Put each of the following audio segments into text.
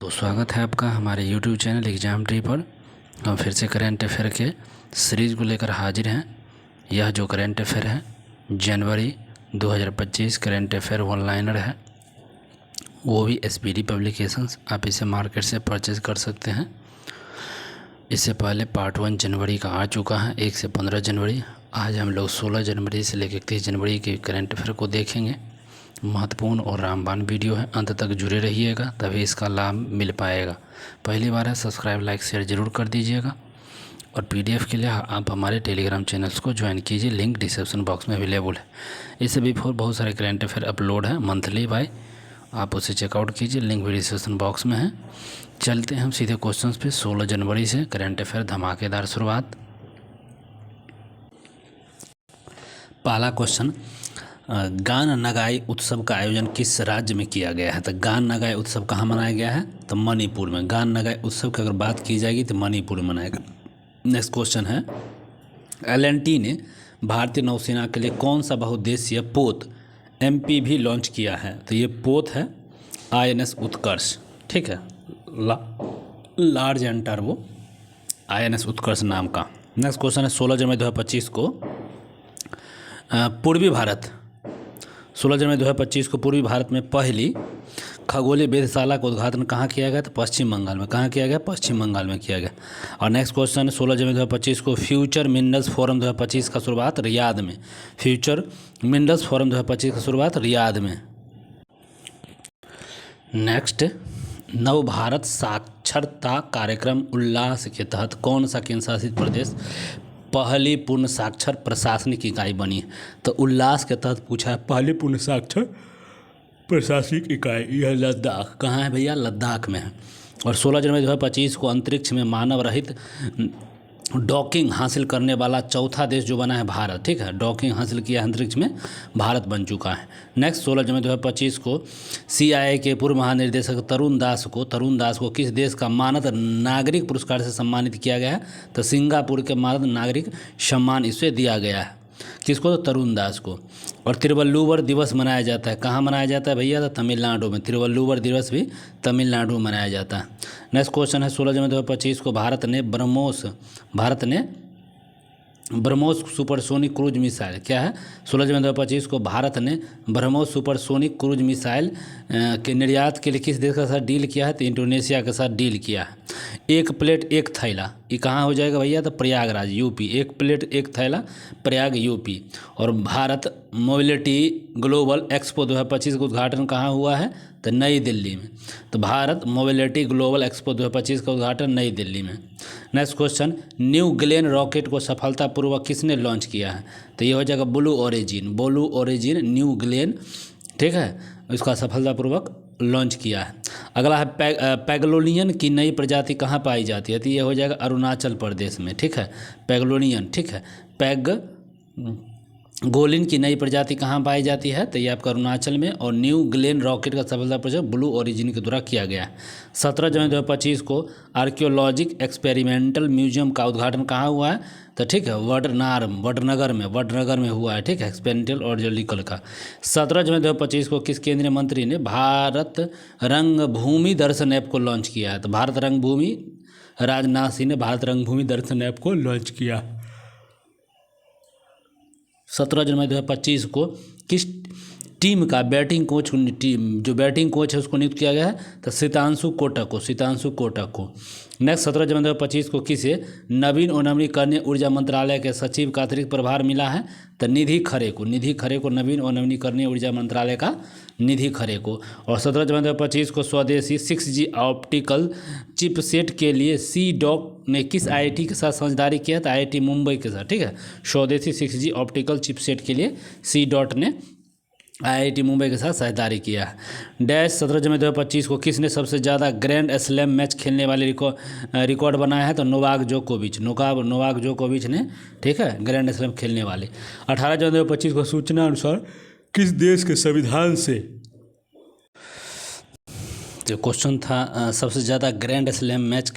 तो स्वागत है आपका हमारे YouTube चैनल एग्ज़ाम ट्री पर। हम फिर से करेंट अफेयर के सीरीज़ को लेकर हाजिर हैं। यह जो करेंट अफेयर है जनवरी 2025 करेंट अफेयर वन लाइनर है, वो भी SPD पब्लिकेशंस। आप इसे मार्केट से परचेज़ कर सकते हैं। इससे पहले पार्ट 1 जनवरी का आ चुका है, 1 से 15 जनवरी। आज हम लोग 16 जनवरी से लेकर 31 जनवरी के करेंट अफेयर को देखेंगे। महत्वपूर्ण और रामबाण वीडियो है, अंत तक जुड़े रहिएगा तभी इसका लाभ मिल पाएगा। पहली बार है, सब्सक्राइब लाइक शेयर ज़रूर कर दीजिएगा। और PDF के लिए आप हमारे टेलीग्राम चैनल्स को ज्वाइन कीजिए, लिंक डिस्क्रिप्शन बॉक्स में अवेलेबल है। इससे भी बहुत सारे करेंट अफेयर अपलोड है मंथली बाय, आप उसे चेकआउट कीजिए, लिंक भी डिस्क्रिप्शन बॉक्स में है। चलते हैं हम सीधे क्वेश्चन पे। 16 जनवरी से करेंट अफेयर धमाकेदार शुरुआत। पहला क्वेश्चन, गान नगाई उत्सव का आयोजन किस राज्य में किया गया है? तो गान नगाई उत्सव कहाँ मनाया गया है? तो मणिपुर में। गान नगाई उत्सव की अगर बात की जाएगी तो मणिपुर में मनाएगा। नेक्स्ट क्वेश्चन है, LNT ने भारतीय नौसेना के लिए कौन सा बहुउद्देशीय पोत MPV लॉन्च किया है? तो ये पोत है INS उत्कर्ष, ठीक है, लार्ज एंड टर्बो INS उत्कर्ष नाम का। नेक्स्ट क्वेश्चन है, 16 जनवरी 2025 को पूर्वी भारत 16 जनवरी 2025 को पूर्वी भारत में पहली खगोलीय वेधशाला का उद्घाटन कहाँ किया गया? तो पश्चिम बंगाल में। कहाँ किया गया? पश्चिम बंगाल में किया गया। और नेक्स्ट क्वेश्चन, 16 जनवरी 2025 को फ्यूचर मिनरल्स फोरम 2025 का शुरुआत रियाद में। फ्यूचर मिनरल्स फोरम 2025 की शुरुआत रियाद में। नेक्स्ट, नव भारत साक्षरता कार्यक्रम उल्लास के तहत कौन सा केंद्र शासित प्रदेश पहली पूर्ण साक्षर प्रशासनिक इकाई बनी है? तो उल्लास के तहत पूछा है, पहली पूर्ण साक्षर प्रशासनिक इकाई। यह लद्दाख। कहाँ है भैया? लद्दाख में है। और 16 जनवरी 2025 को अंतरिक्ष में मानव रहित डॉकिंग हासिल करने वाला चौथा देश जो बना है भारत, ठीक है। डॉकिंग हासिल किया अंतरिक्ष में भारत बन चुका है। नेक्स्ट, 16 जनवरी 2025 को CIA के पूर्व महानिदेशक तरुण दास को किस देश का मानद नागरिक पुरस्कार से सम्मानित किया गया है? तो सिंगापुर के मानद नागरिक सम्मान इसे दिया गया है। किसको? तो तरुण दास को। और तिरुवल्लुवर दिवस मनाया जाता है। कहाँ मनाया जाता है भैया? तो तमिलनाडु में। तिरुवल्लुवर दिवस भी तमिलनाडु में मनाया जाता है। नेक्स्ट क्वेश्चन है, 16 जनवरी 2025 को भारत ने ब्रह्मोस सुपरसोनिक क्रूज मिसाइल, क्या है? 16 जनवरी 2025 को भारत ने ब्रह्मोस सुपरसोनिक क्रूज मिसाइल के निर्यात के लिए किस देश के साथ डील किया है? तो इंडोनेशिया के साथ डील किया है। एक प्लेट एक थैला, ये कहाँ हो जाएगा भैया? तो प्रयागराज UP। एक प्लेट एक थैला, प्रयाग UP। और भारत मोबिलिटी ग्लोबल एक्सपो 2025 का उद्घाटन कहाँ हुआ है? तो नई दिल्ली में। तो भारत मोबिलिटी ग्लोबल एक्सपो 2025 का उद्घाटन नई दिल्ली में। Next question, new Glenn rocket को सफलतापूर्वक किसने लॉन्च किया है? तो ये हो जाएगा ब्लू ओरिजिन न्यू ग्लेन, ठीक है, इसका सफलतापूर्वक लॉन्च किया है। अगला है पैगलोनियन की नई प्रजाति कहाँ पाई जाती है? तो ये हो जाएगा अरुणाचल प्रदेश में, ठीक है। पैगलोनियन, ठीक है। गोलिन की नई प्रजाति कहाँ पाई जाती है? तो ये आपका अरुणाचल में। और न्यू ग्लेन रॉकेट का सफलतापूर्वक ब्लू ओरिजिन के द्वारा किया गया है। 17 जनवरी 2025 को आर्कियोलॉजिक एक्सपेरिमेंटल म्यूजियम का उद्घाटन कहाँ हुआ है? तो ठीक है, वडनगर में हुआ है, ठीक है, एक्सपेरिमेंटल आर्कियोलॉजिकल का। 17 जनवरी 2025 को किस केंद्रीय मंत्री ने भारत रंगभूमि दर्शन ऐप को लॉन्च किया है? तो भारत रंगभूमि, राजनाथ सिंह ने भारत रंगभूमि दर्शन ऐप को लॉन्च किया। 17 जनवरी 2025 को किस टीम का बैटिंग कोच है उसको नियुक्त किया गया है? तो सीतांशु कोटक को। नेक्स्ट, 17 जनवरी 2025 को किसे नवीन और नवीनीकरणीय ऊर्जा मंत्रालय के सचिव का अतिरिक्त प्रभार मिला है? तो निधि खरे को नवीन और नवीनीकरणीय ऊर्जा मंत्रालय का निधि खरे को। और 17 जनवरी 2025 को स्वदेशी 6G ऑप्टिकल चिपसेट के लिए CDOT ने किस IIT के साथ साझेदारी किया? तो IIT मुंबई के साथ, ठीक है। स्वदेशी 6G ऑप्टिकल चिपसेट के लिए CDOT ने IIT मुंबई के साथ साझेदारी किया है। 17 जनवरी 2025 को किसने सबसे ज़्यादा ग्रैंड स्लैम मैच खेलने वाले रिकॉर्ड बनाया है? तो नोवाक जोकोविच ने, ठीक है, ग्रैंड स्लैम खेलने वाले। 18 जनवरी 2025 को सूचना अनुसार किस देश के संविधान से तो क्वेश्चन था सबसे ज़्यादा ग्रैंड स्लैम मैच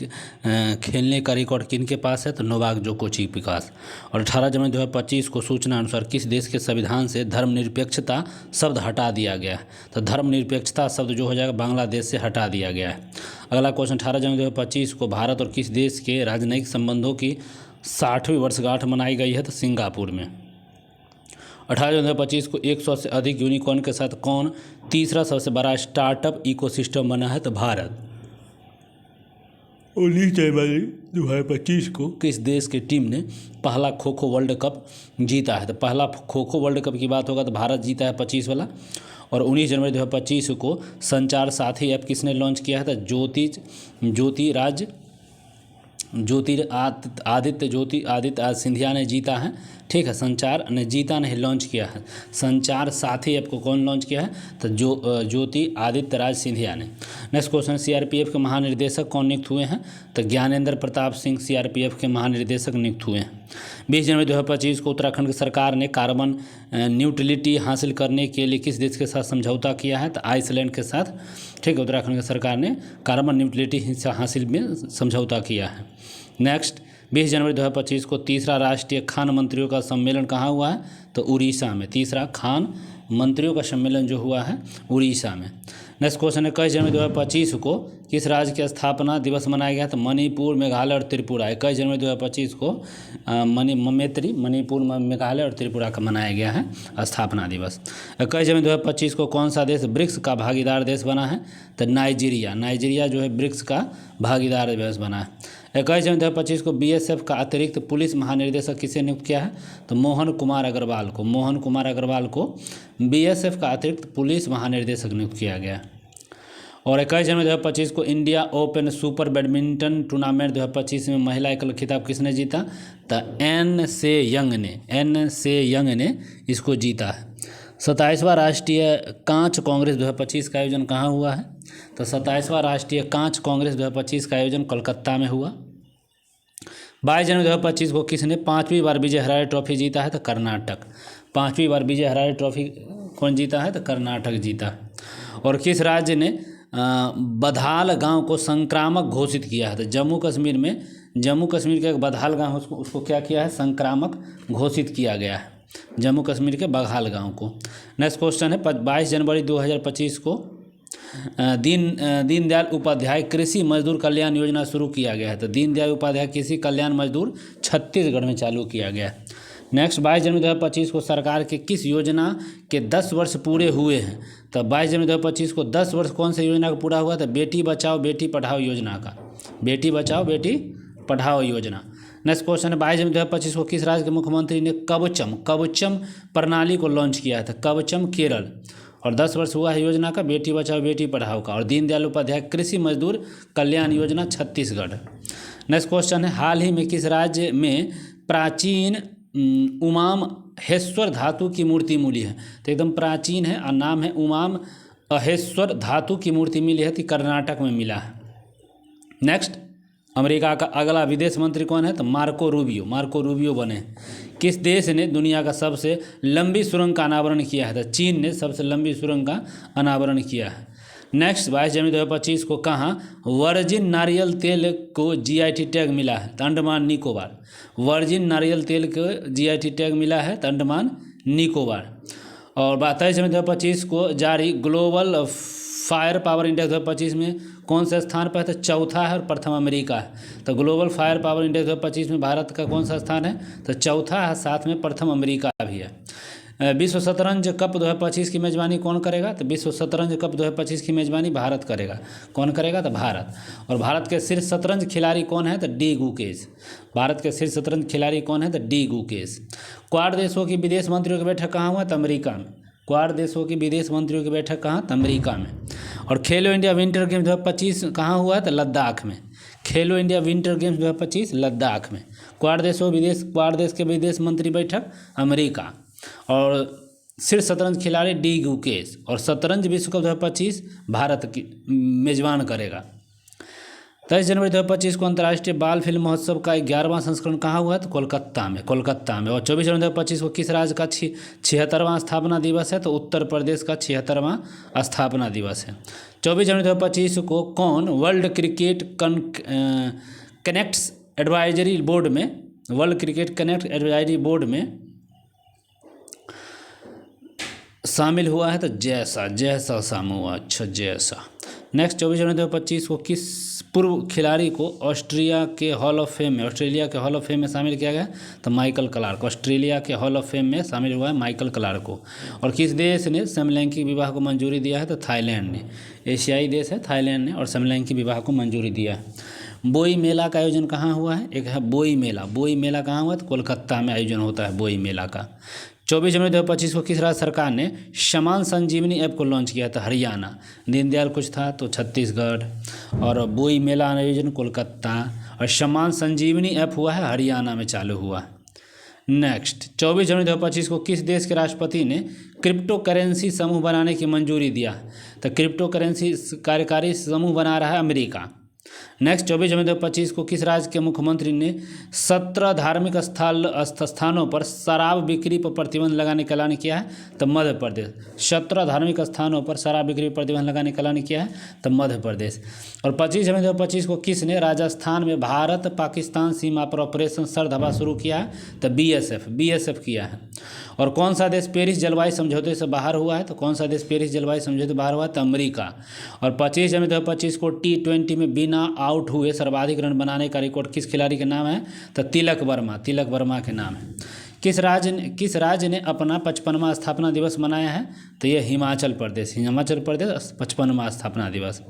खेलने का रिकॉर्ड किन के पास है, तो नोवाक जोकोविच के पास। और 18 जनवरी 2025 को सूचना अनुसार किस देश के संविधान से धर्मनिरपेक्षता शब्द हटा दिया गया है, तो धर्मनिरपेक्षता शब्द जो हो जाएगा बांग्लादेश से हटा दिया गया है। अगला क्वेश्चन 18 जनवरी 2025 को भारत और किस देश के राजनयिक संबंधों की 60वीं वर्षगांठ मनाई गई है, तो सिंगापुर में। 18 जनवरी 2025 को 100 से अधिक यूनिकॉर्न के साथ कौन तीसरा सबसे बड़ा स्टार्टअप इकोसिस्टम बना है, तो भारत। 19 जनवरी 2025 को किस देश की टीम ने पहला खो खो वर्ल्ड कप जीता है, तो पहला खो खो वर्ल्ड कप की बात होगा तो भारत जीता है 25 वाला। और 19 जनवरी 2025 को संचार साथी ऐप किसने लॉन्च किया है, तो आदित्य सिंधिया ने जीता है। ठीक है, संचार ने जीता नहीं, लॉन्च किया है। संचार साथी ऐप को कौन लॉन्च किया है, तो ज्योति आदित्य राज सिंधिया ने। नेक्स्ट क्वेश्चन, सीआरपीएफ के महानिर्देशक कौन नियुक्त हुए हैं, तो ज्ञानेंद्र प्रताप सिंह सीआरपीएफ के महानिर्देशक नियुक्त हुए हैं। 20 जनवरी 2025 को उत्तराखंड की सरकार ने कार्बन न्यूट्रलिटी हासिल करने के लिए किस देश के साथ समझौता किया है, तो आइसलैंड के साथ। ठीक है, उत्तराखंड की सरकार ने कार्बन न्यूट्रलिटी हासिल में समझौता किया है। नेक्स्ट, 20 जनवरी 2025 को तीसरा राष्ट्रीय खान मंत्रियों का सम्मेलन कहाँ हुआ है, तो उड़ीसा में। तीसरा खान मंत्रियों का सम्मेलन जो हुआ है उड़ीसा में। नेक्स्ट क्वेश्चन है, 21 जनवरी 2025 को किस राज्य की स्थापना दिवस मनाया गया, तो मणिपुर, मेघालय और त्रिपुरा। 21 जनवरी 2025 को मणिपुर, मेघालय और त्रिपुरा का मनाया गया है स्थापना दिवस। 21 जनवरी 2025 को कौन सा देश ब्रिक्स का भागीदार देश बना है, तो नाइजीरिया जो है ब्रिक्स का भागीदार देश बना है। 21 जनवरी 2025 को बीएसएफ का अतिरिक्त पुलिस महानिदेशक किसे नियुक्त किया है, तो मोहन कुमार अग्रवाल को बीएसएफ का अतिरिक्त पुलिस महानिदेशक नियुक्त किया गया। और 21 जनवरी 2025 को India open super badminton tournament 2025 में महिला एकल खिताब किसने जीता, तो एन से यंग ने इसको जीता है। 27वां राष्ट्रीय कांच कांग्रेस 2025 का आयोजन कहाँ हुआ है, तो 27वां राष्ट्रीय कांच कांग्रेस 2025 का आयोजन कोलकाता में हुआ। 22 जनवरी 2025 को किसने 5वीं बार विजय हजारे ट्रॉफी जीता है, तो कर्नाटक। 5वीं बार विजय हजारे ट्रॉफी कौन जीता है, तो कर्नाटक जीता है। और किस राज्य ने बधाल गांव को संक्रामक घोषित किया है, तो जम्मू कश्मीर का एक बधाल गांव उसको क्या किया है, संक्रामक घोषित किया गया है, जम्मू कश्मीर के बघाल गांव को। नेक्स्ट क्वेश्चन है, 22 जनवरी 2025 को दीनदयाल उपाध्याय कृषि मजदूर कल्याण योजना शुरू किया गया है, तो दीनदयाल उपाध्याय कृषि कल्याण मजदूर छत्तीसगढ़ में चालू किया गया है। नेक्स्ट, 22 जनवरी 2025 को सरकार के किस योजना के 10 वर्ष पूरे हुए हैं, तो 22 जनवरी 2025 को 10 वर्ष कौन सी योजना का पूरा हुआ, तो बेटी बचाओ बेटी पढ़ाओ योजना का, बेटी बचाओ बेटी पढ़ाओ योजना। नेक्स्ट क्वेश्चन है, 22 जनवरी 2025 को किस राज्य के मुख्यमंत्री ने कवचम प्रणाली को लॉन्च किया था, कवचम केरल। और 10 वर्ष हुआ है योजना का, बेटी बचाओ बेटी पढ़ाओ का। और दीनदयाल उपाध्याय कृषि मजदूर कल्याण योजना छत्तीसगढ़। नेक्स्ट क्वेश्चन है, हाल ही में किस राज्य में प्राचीन उमाम हेश्वर धातु की मूर्ति मिली है, तो एकदम प्राचीन है और नाम है उमाम अहेश्वर धातु की मूर्ति मिली है, तो कर्नाटक में मिला है। नेक्स्ट, अमेरिका का अगला विदेश मंत्री कौन है, तो मार्को रूबियो बने। किस देश ने दुनिया का सबसे लंबी सुरंग का अनावरण किया है, तो चीन ने सबसे लंबी सुरंग का अनावरण किया है। नेक्स्ट, 22 जनवरी 2025 को कहाँ वर्जिन नारियल तेल को जीआईटी टैग मिला है, तो अंडमान निकोबार। वर्जिन नारियल तेल को जीआईटी टैग मिला है, तो अंडमान निकोबार। और 22 जनवरी 2025 को जारी ग्लोबल फायर पावर इंडेक्स 2025 में कौन से स्थान पर है, तो चौथा है और प्रथम अमेरिका है। तो ग्लोबल फायर पावर इंडेक्स 2025 में भारत का कौन सा स्थान है, तो चौथा है, साथ में प्रथम अमेरिका भी है। विश्व शतरंज कप 2025 की मेज़बानी कौन करेगा, तो विश्व शतरंज कप 2025 की मेज़बानी भारत करेगा। कौन करेगा, तो भारत। और भारत के शीर्ष शतरंज खिलाड़ी कौन है, तो डी गुकेश। भारत के शीर्ष शतरंज खिलाड़ी कौन है, तो डी गुकेश। क्वाड देशों की विदेश मंत्रियों की बैठक कहाँ हुआ, तो अमेरिका में। क्वाड देशों की विदेश मंत्रियों की बैठक कहाँ, तो अमेरिका में। और खेलो इंडिया विंटर गेम्स 2025 कहाँ हुआ है, तो लद्दाख में। खेलो इंडिया विंटर गेम्स 2025 लद्दाख में। क्वाड देश के विदेश मंत्री बैठक अमेरिका। और शीर्ष शतरंज खिलाड़ी डी गुकेश। और शतरंज विश्व कप 2025 भारत की मेजबान करेगा। 23 जनवरी 2025 को अंतर्राष्ट्रीय बाल फिल्म महोत्सव का 11वां संस्करण कहाँ हुआ? तो कोलकाता में। और 24 जनवरी 2025 को किस राज्य का 76वां स्थापना दिवस है? तो उत्तर प्रदेश का 76वां स्थापना दिवस है। 24 जनवरी 2025 को कौन world cricket connects advisory board में शामिल हुआ है? तो जैसा शामिल हुआ। अच्छा, जैसा। नेक्स्ट 24 जनवरी 2025 को किस पूर्व खिलाड़ी को ऑस्ट्रेलिया के हॉल ऑफ फेम में शामिल किया गया? तो माइकल क्लार्क। ऑस्ट्रेलिया के हॉल ऑफ फेम में शामिल हुआ है माइकल क्लार्क को। और किस देश ने समलैंगिक विवाह को मंजूरी दिया है? तो थाईलैंड ने। एशियाई देश है थाईलैंड ने, और समलैंगिक विवाह को मंजूरी दिया है। बोई मेला का आयोजन कहाँ हुआ है? एक है बोई मेला कहाँ हुआ? तो कोलकाता में आयोजन होता है बोई मेला का। 24 जनवरी 2025 को किस राज्य सरकार ने समान संजीवनी ऐप को लॉन्च किया था? हरियाणा। दीनदयाल कुछ था तो छत्तीसगढ़। और बोई मेला आयोजन कोलकाता, और समान संजीवनी ऐप हुआ है हरियाणा में चालू हुआ। नेक्स्ट 24 जनवरी 2025 को किस देश के राष्ट्रपति ने क्रिप्टो करेंसी समूह बनाने की मंजूरी दिया? तो क्रिप्टो करेंसी कार्यकारी समूह बना रहा है अमेरिका। नेक्स्ट 24 जनवरी 2025 को किस राज्य के मुख्यमंत्री ने 17 धार्मिक स्थानों पर शराब बिक्री पर प्रतिबंध लगाने का ऐलान किया है? तो मध्य प्रदेश। 17 धार्मिक स्थानों पर शराब बिक्री पर प्रतिबंध लगाने का ऐलान किया है? तो मध्य प्रदेश। और 25 जनवरी 2025 को किसने राजस्थान में भारत पाकिस्तान सीमा पर ऑपरेशन सरदबा शुरू किया है? तो बीएसएफ किया है। और कौन सा देश पेरिस जलवायु समझौते से बाहर हुआ है? तो कौन सा देश पेरिस जलवायु समझौते से बाहर हुआ है? तो अमेरिका। और 25 जनवरी 2025 को T20 में बिना आउट हुए सर्वाधिक रन बनाने का रिकॉर्ड किस खिलाड़ी के नाम है? तो तिलक वर्मा के नाम है। किस राज्य ने अपना 55वां स्थापना दिवस मनाया है? तो ये हिमाचल प्रदेश 55वां स्थापना दिवस।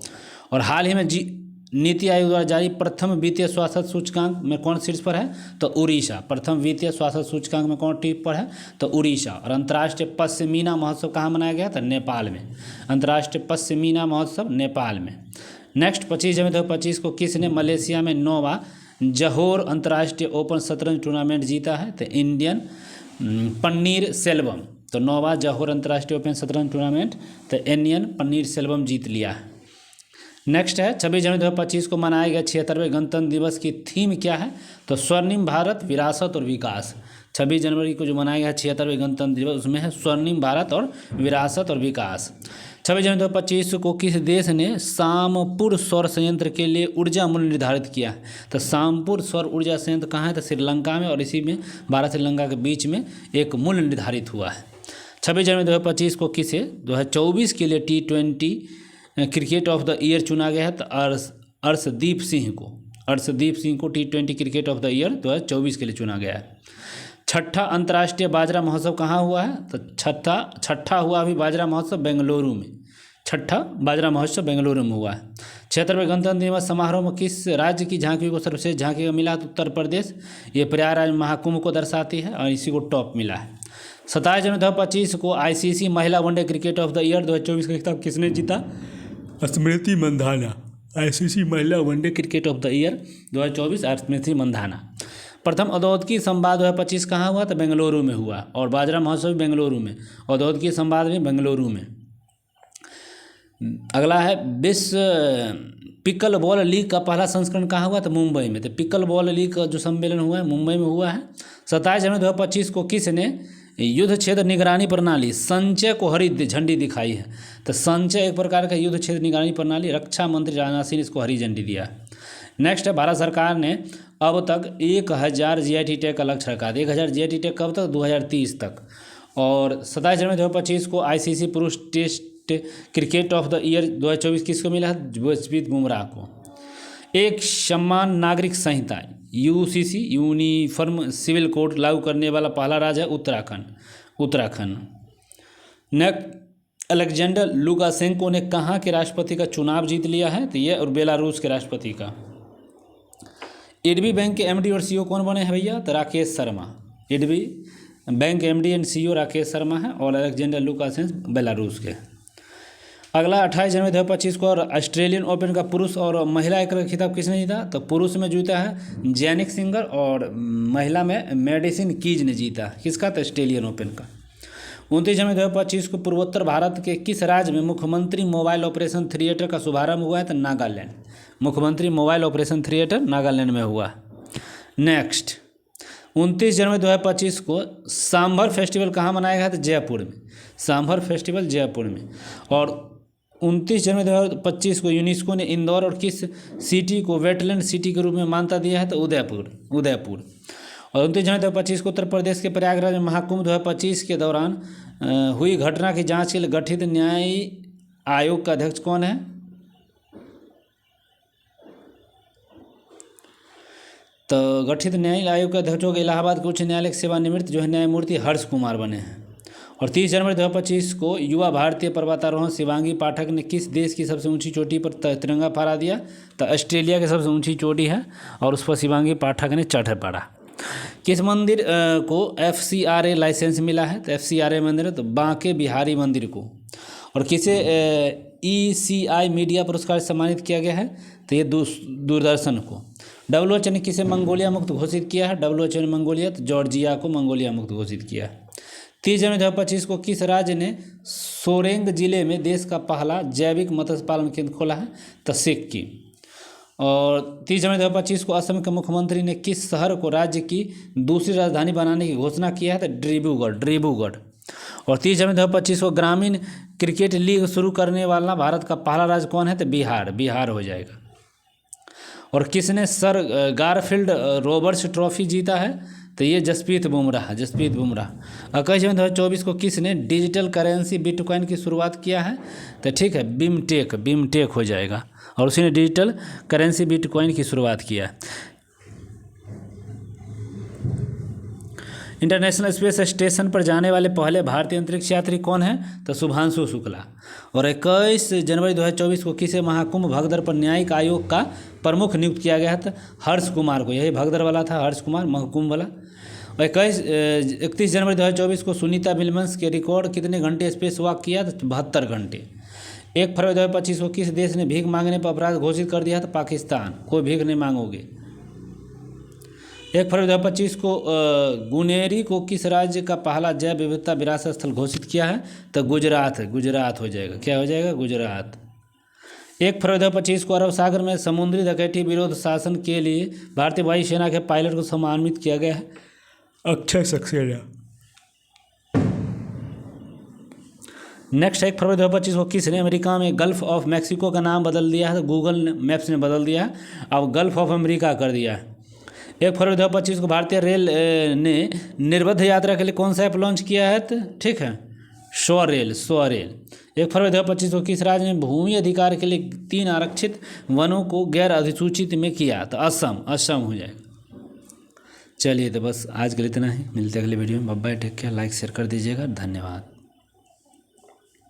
और हाल ही में नीति आयोग द्वारा जारी प्रथम वित्तीय स्वास्थ्य सूचकांक में कौन शीर्ष पर है? तो उड़ीसा। प्रथम वित्तीय स्वास्थ्य सूचकांक में कौन टिप पर है? तो उड़ीसा। और अंतर्राष्ट्रीय पश्मीना महोत्सव कहाँ मनाया गया? तो नेपाल में। अंतर्राष्ट्रीय पश्मीना महोत्सव नेपाल में। नेक्स्ट 25 जनवरी 2025 को किसने मलेशिया में 9वां जोहोर अंतर्राष्ट्रीय ओपन शतरंज टूर्नामेंट जीता है? तो इंडियन पन्नीर सेल्वम। तो 9वां जोहोर अंतर्राष्ट्रीय ओपन शतरंज टूर्नामेंट तो इंडियन पन्नीर सेल्वम जीत लिया है। नेक्स्ट है 26 जनवरी 2025 को मनाया गया 76वें गणतंत्र दिवस की थीम क्या है? तो स्वर्णिम भारत, विरासत और विकास। 26 जनवरी को जो मनाया गया 76वें गणतंत्र दिवस उसमें है स्वर्णिम भारत और विरासत और विकास। 26 जनवरी 2025 को किस देश ने सामपुर सौर संयंत्र के लिए ऊर्जा मूल्य निर्धारित किया है? तो सामपुर सौर ऊर्जा संयंत्र कहाँ है? तो श्रीलंका में। और इसी में भारत श्रीलंका के बीच में एक मूल्य निर्धारित हुआ है। 26 जनवरी 2025 को किसे 2024 के लिए T20 cricket of the year चुना गया है? तो अर्शदीप सिंह को T20 cricket of the year 2024 के लिए चुना गया है। छठा अंतर्राष्ट्रीय बाजरा महोत्सव कहाँ हुआ है? तो छठा हुआ अभी बाजरा महोत्सव बेंगलुरु में। छठा बाजरा महोत्सव बेंगलुरु में हुआ है। 76वें गणतंत्र दिवस समारोह में किस राज्य की झांकी को सर्वश्रेष्ठ झांकी का मिला? तो उत्तर प्रदेश। ये प्रयागराज महाकुंभ को दर्शाती है और इसी को टॉप मिला है। 27 जनवरी 2025 को ICC महिला one day cricket of the year 2024 का खिताब किसने जीता? स्मृति मंधाना। ICC महिला one day cricket of the year 2024 Smriti Mandhana. प्रथम औद्योगिक संवाद 2025 कहाँ हुआ? तो बेंगलुरु में हुआ। और बाजरा महोत्सव बेंगलुरु में, औद्योगिक संवाद भी बेंगलुरु में। अगला है विश्व पिकल बॉल लीग का पहला संस्करण कहाँ हुआ? तो मुंबई में। तो पिकल बॉल लीग का जो सम्मेलन हुआ है मुंबई में हुआ है। 27 जनवरी 2025 को किसने युद्ध क्षेत्र निगरानी प्रणाली संचय को हरी झंडी दिखाई है? तो संचय एक प्रकार का युद्ध क्षेत्र निगरानी प्रणाली, रक्षा मंत्री राजनाथ सिंह ने इसको हरी झंडी दिया है। नेक्स्ट है भारत सरकार ने अब तक 1000 GIT टैग का लक्ष्य रखा था। 1000 GIT टैग कब तक? 2030 तक। और 27 जनवरी 2025 को ICC पुरुष test cricket of the year 2024 किसको मिला है? जसप्रीत बुमराह को। एक समान नागरिक संहिता UCC यूनिफॉर्म सिविल कोड लागू करने वाला पहला राज्य है उत्तराखंड। नेक्स्ट अलेक्जेंडर लुकाशेंको ने कहाँ के राष्ट्रपति का चुनाव जीत लिया है? तो ये और बेलारूस के राष्ट्रपति का। एडबी बैंक के MD और CEO कौन बने हैं भैया? तो Rakesh Sharma. ADB bank MD and CEO Rakesh Sharma है और अलेक्जेंडर लुकाशेंको बेलारूस के। अगला 28 जनवरी 2025 को और ऑस्ट्रेलियन ओपन का पुरुष और महिला एक खिताब किसने जीता? तो पुरुष में जीता है जैनिक सिंगर और महिला में मेडिसिन कीज ने जीता। किसका? तो ऑस्ट्रेलियन ओपन का। 29 जनवरी 2025 को पूर्वोत्तर भारत के किस राज्य में मुख्यमंत्री मोबाइल ऑपरेशन थिएटर का शुभारंभ हुआ है? तो नागालैंड। मुख्यमंत्री मोबाइल ऑपरेशन थिएटर नागालैंड में हुआ। नेक्स्ट, 29 जनवरी 2025 को सांभर फेस्टिवल कहाँ मनाया गया? तो जयपुर में। सांभर फेस्टिवल जयपुर में। और 29 जनवरी 2025 को यूनेस्को ने इंदौर और किस सिटी को वेटलैंड सिटी के रूप में मान्यता दिया है? तो उदयपुर। और 29 जनवरी 2025 को उत्तर प्रदेश के प्रयागराज में महाकुंभ 2025 के दौरान हुई घटना की जांच के लिए गठित न्याय आयोग का अध्यक्ष कौन है? तो गठित न्याय आयोग के अध्यक्षों के इलाहाबाद के उच्च न्यायालय के सेवानिवृत्त जो है न्यायमूर्ति हर्ष कुमार बने हैं। और 30 जनवरी 2025 को युवा भारतीय पर्वतारोहण शिवांगी पाठक ने किस देश की सबसे ऊंची चोटी पर तिरंगा फहरा दिया? तो ऑस्ट्रेलिया की सबसे ऊंची चोटी है और उस पर शिवांगी पाठक ने चढ़ पड़ा। किस मंदिर को FCRA लाइसेंस मिला है? तो FCRA मंदिर है तो बांके बिहारी मंदिर को। और किसे ECI मीडिया पुरस्कार से सम्मानित किया गया है? तो ये दूरदर्शन को। WHO ने किसे मंगोलिया मुक्त घोषित किया है? WHO ने मंगोलिया तो जॉर्जिया को मंगोलिया मुक्त घोषित किया है। 30 जनवरी 2025 को किस राज्य ने सोरेंग जिले में देश का पहला जैविक मत्स्य पालन केंद्र खोला है? तो सिक्किम। और 30 जनवरी 2025 को असम के मुख्यमंत्री ने किस शहर को राज्य की दूसरी राजधानी बनाने की घोषणा किया है? तो डिब्रूगढ़। और 30 जनवरी 2025 को ग्रामीण क्रिकेट लीग शुरू करने वाला भारत का पहला राज्य कौन है? तो बिहार हो जाएगा। और किसने सर गारफील्ड रोबर्ट्स ट्रॉफी जीता है? तो ये जसप्रीत बुमराह। 21 जनवरी 2024 को किसने डिजिटल करेंसी बिटकॉइन की शुरुआत किया है? तो ठीक है, बिमटेक हो जाएगा। और उसी ने डिजिटल करेंसी बिटकॉइन की शुरुआत किया है। इंटरनेशनल स्पेस स्टेशन पर जाने वाले पहले भारतीय अंतरिक्ष यात्री कौन है? तो शुभांशु शुक्ला। और 21 जनवरी 2024 को किसे महाकुंभ भगदड़ पर न्यायिक आयोग का प्रमुख नियुक्त किया गया था? हर्ष कुमार को। यही भगदड़ वाला था, हर्ष कुमार, महाकुंभ वाला। और 31 जनवरी 2024 को सुनीता विलियम्स के रिकॉर्ड कितने घंटे स्पेस वॉक किया? तो 72 घंटे। 1 फरवरी 2025 को किस देश ने भीख मांगने पर अपराध घोषित कर दिया? तो पाकिस्तान। कोई भीख नहीं मांगोगे। 1 फरवरी 2025 को गुनेरी को किस राज्य का पहला जैव विविधता विरासत स्थल घोषित किया है? तो गुजरात हो जाएगा। क्या हो जाएगा? गुजरात। 1 फरवरी 2025 को अरब सागर में समुद्री डकैती विरोध शासन के लिए भारतीय वायुसेना के पायलट को सम्मानित किया गया है। अक्षय सक्सेना। नेक्स्ट 1 फरवरी 2025 को किसने अमेरिका में गल्फ ऑफ मैक्सिको का नाम बदल दिया है? तो गूगल मैप्स ने बदल दिया है, अब गल्फ ऑफ अमेरिका कर दिया है। 1 फरवरी 2025 को भारतीय रेल ने निर्बाध यात्रा के लिए कौन सा ऐप लॉन्च किया है? तो ठीक है, स्वरेल। 1 फरवरी 2025 को किस राज्य ने भूमि अधिकार के लिए 3 आरक्षित वनों को गैर अधिसूचित में किया? तो असम हो जाएगा। चलिए, तो बस आज के लिए इतना ही। मिलते अगले वीडियो में। Bye bye, take care, like share कर दीजिएगा। धन्यवाद।